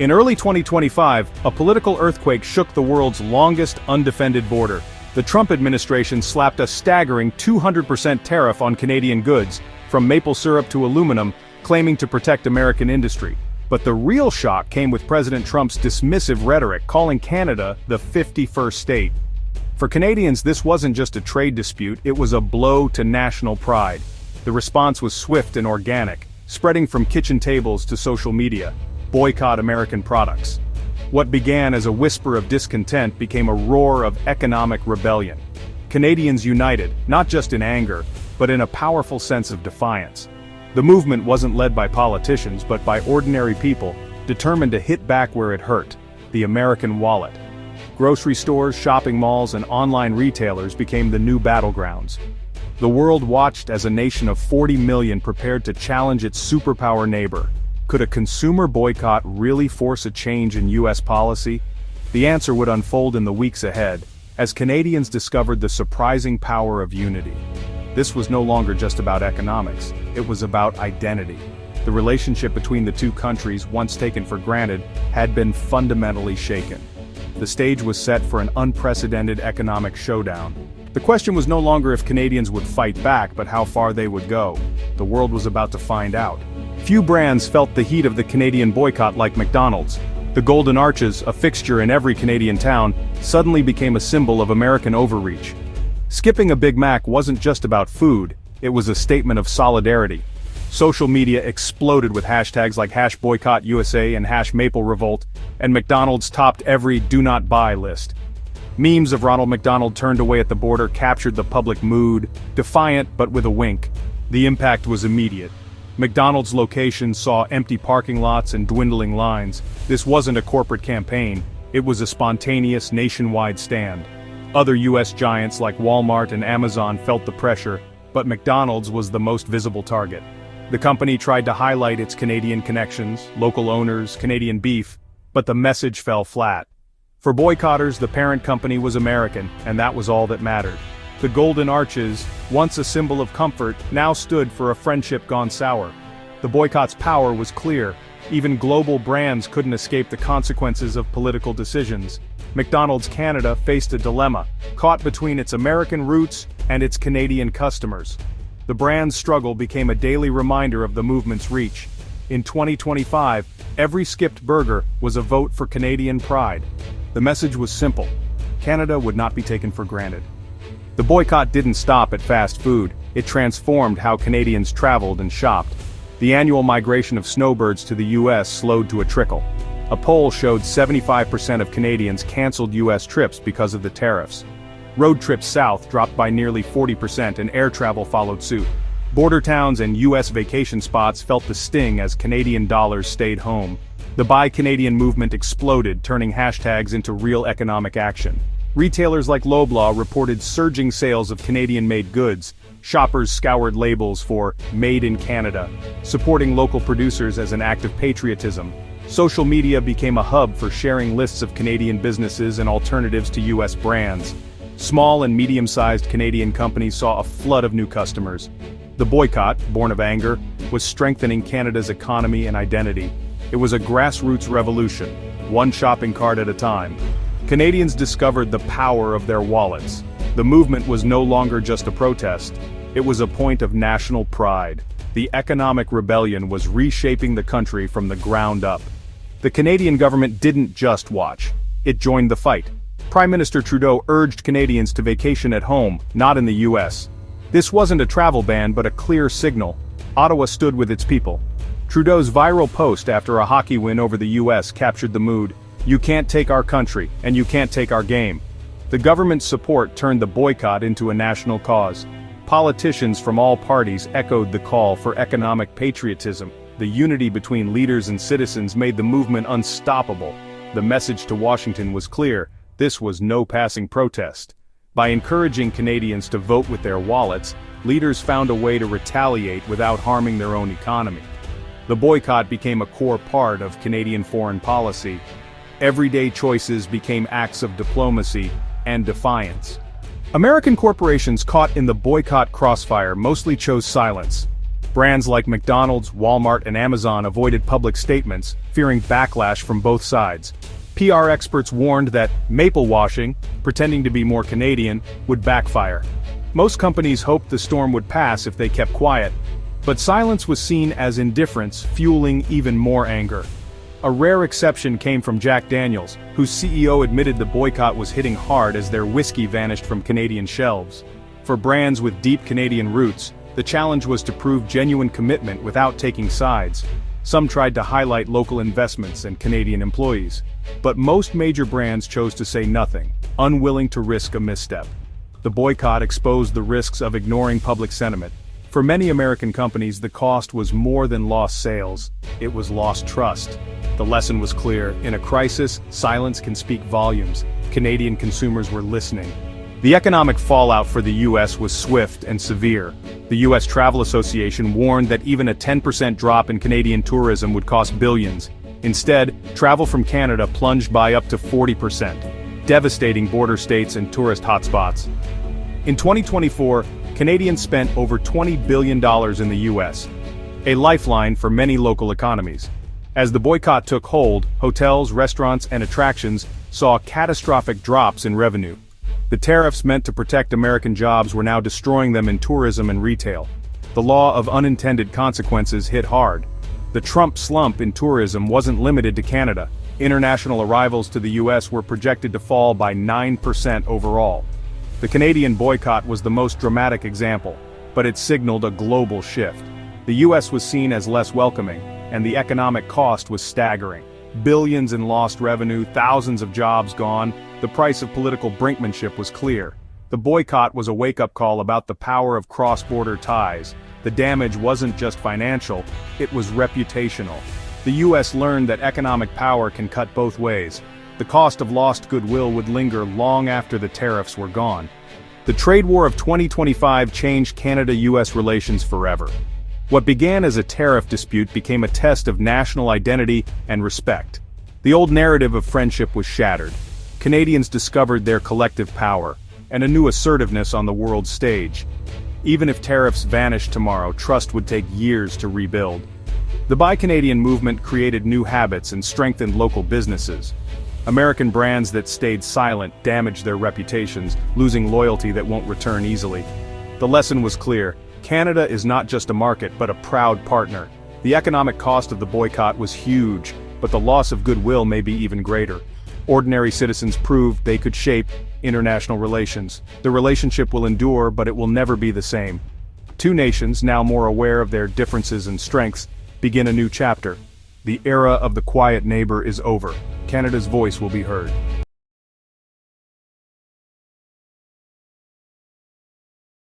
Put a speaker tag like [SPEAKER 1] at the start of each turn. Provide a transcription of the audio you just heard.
[SPEAKER 1] In early 2025, a political earthquake shook the world's longest undefended border. The Trump administration slapped a staggering 200% tariff on Canadian goods, from maple syrup to aluminum, claiming to protect American industry. But the real shock came with President Trump's dismissive rhetoric, calling Canada the 51st state. For Canadians, this wasn't just a trade dispute, it was a blow to national pride. The response was swift and organic, spreading from kitchen tables to social media. Boycott American products. What began as a whisper of discontent became a roar of economic rebellion. Canadians united, not just in anger, but in a powerful sense of defiance. The movement wasn't led by politicians but by ordinary people, determined to hit back where it hurt: the American wallet. Grocery stores, shopping malls, and online retailers became the new battlegrounds. The world watched as a nation of 40 million prepared to challenge its superpower neighbor. Could a consumer boycott really force a change in U.S. policy? The answer would unfold in the weeks ahead, as Canadians discovered the surprising power of unity. This was no longer just about economics, it was about identity. The relationship between the two countries, once taken for granted, had been fundamentally shaken. The stage was set for an unprecedented economic showdown. The question was no longer if Canadians would fight back, but how far they would go. The world was about to find out. Few brands felt the heat of the Canadian boycott like McDonald's. The Golden Arches, a fixture in every Canadian town, suddenly became a symbol of American overreach. Skipping a Big Mac wasn't just about food, it was a statement of solidarity. Social media exploded with hashtags like #BoycottUSA and #MapleRevolt, and McDonald's topped every "do not buy" list. Memes of Ronald McDonald turned away at the border captured the public mood, defiant but with a wink. The impact was immediate. McDonald's locations saw empty parking lots and dwindling lines. This wasn't a corporate campaign, it was a spontaneous nationwide stand. Other U.S. giants like Walmart and Amazon felt the pressure, but McDonald's was the most visible target. The company tried to highlight its Canadian connections, local owners, Canadian beef, but the message fell flat. For boycotters, the parent company was American, and that was all that mattered. The Golden Arches, once a symbol of comfort, now stood for a friendship gone sour. The boycott's power was clear. Even global brands couldn't escape the consequences of political decisions. McDonald's Canada faced a dilemma, caught between its American roots and its Canadian customers. The brand's struggle became a daily reminder of the movement's reach. In 2025, every skipped burger was a vote for Canadian pride. The message was simple: Canada would not be taken for granted. The boycott didn't stop at fast food, it transformed how Canadians traveled and shopped. The annual migration of snowbirds to the U.S. slowed to a trickle. A poll showed 75% of Canadians canceled U.S. trips because of the tariffs. Road trips south dropped by nearly 40% and air travel followed suit. Border towns and U.S. vacation spots felt the sting as Canadian dollars stayed home. The Buy Canadian movement exploded, turning hashtags into real economic action. Retailers like Loblaw reported surging sales of Canadian-made goods. Shoppers scoured labels for "Made in Canada," supporting local producers as an act of patriotism. Social media became a hub for sharing lists of Canadian businesses and alternatives to U.S. brands. Small and medium-sized Canadian companies saw a flood of new customers. The boycott, born of anger, was strengthening Canada's economy and identity. It was a grassroots revolution, one shopping cart at a time. Canadians discovered the power of their wallets. The movement was no longer just a protest, it was a point of national pride. The economic rebellion was reshaping the country from the ground up. The Canadian government didn't just watch, it joined the fight. Prime Minister Trudeau urged Canadians to vacation at home, not in the U.S. This wasn't a travel ban but a clear signal. Ottawa stood with its people. Trudeau's viral post after a hockey win over the U.S. captured the mood. "You can't take our country, and you can't take our game." The government's support turned the boycott into a national cause. Politicians from all parties echoed the call for economic patriotism. The unity between leaders and citizens made the movement unstoppable. The message to Washington was clear: this was no passing protest. By encouraging Canadians to vote with their wallets, leaders found a way to retaliate without harming their own economy. The boycott became a core part of Canadian foreign policy. Everyday choices became acts of diplomacy and defiance. American corporations caught in the boycott crossfire mostly chose silence. Brands like McDonald's, Walmart, and Amazon avoided public statements, fearing backlash from both sides. PR experts warned that maple washing, pretending to be more Canadian, would backfire. Most companies hoped the storm would pass if they kept quiet, but silence was seen as indifference, fueling even more anger. A rare exception came from Jack Daniel's, whose CEO admitted the boycott was hitting hard as their whiskey vanished from Canadian shelves. For brands with deep Canadian roots, the challenge was to prove genuine commitment without taking sides. Some tried to highlight local investments and Canadian employees. But most major brands chose to say nothing, unwilling to risk a misstep. The boycott exposed the risks of ignoring public sentiment. For many American companies, the cost was more than lost sales, it was lost trust. The lesson was clear: in a crisis, silence can speak volumes. Canadian consumers were listening. The economic fallout for the U.S. was swift and severe. The U.S. Travel Association warned that even a 10% drop in Canadian tourism would cost billions. Instead, travel from Canada plunged by up to 40%, devastating border states and tourist hotspots. In 2024, Canadians spent over $20 billion in the U.S., a lifeline for many local economies. As the boycott took hold, hotels, restaurants, and attractions saw catastrophic drops in revenue. The tariffs meant to protect American jobs were now destroying them in tourism and retail. The law of unintended consequences hit hard. The Trump slump in tourism wasn't limited to Canada. International arrivals to the U.S. were projected to fall by 9% overall. The Canadian boycott was the most dramatic example, but it signaled a global shift. The U.S. was seen as less welcoming, and the economic cost was staggering. Billions in lost revenue, thousands of jobs gone. The price of political brinkmanship was clear. The boycott was a wake-up call about the power of cross-border ties. The damage wasn't just financial, it was reputational. The U.S. learned that economic power can cut both ways. The cost of lost goodwill would linger long after the tariffs were gone. The trade war of 2025 changed Canada-U.S. relations forever. What began as a tariff dispute became a test of national identity and respect. The old narrative of friendship was shattered. Canadians discovered their collective power, and a new assertiveness on the world stage. Even if tariffs vanished tomorrow, trust would take years to rebuild. The Buy Canadian movement created new habits and strengthened local businesses. American brands that stayed silent damaged their reputations, losing loyalty that won't return easily. The lesson was clear: Canada is not just a market, but a proud partner. The economic cost of the boycott was huge, but the loss of goodwill may be even greater. Ordinary citizens proved they could shape international relations. The relationship will endure, but it will never be the same. Two nations, now more aware of their differences and strengths, begin a new chapter. The era of the quiet neighbor is over. Canada's voice will be heard.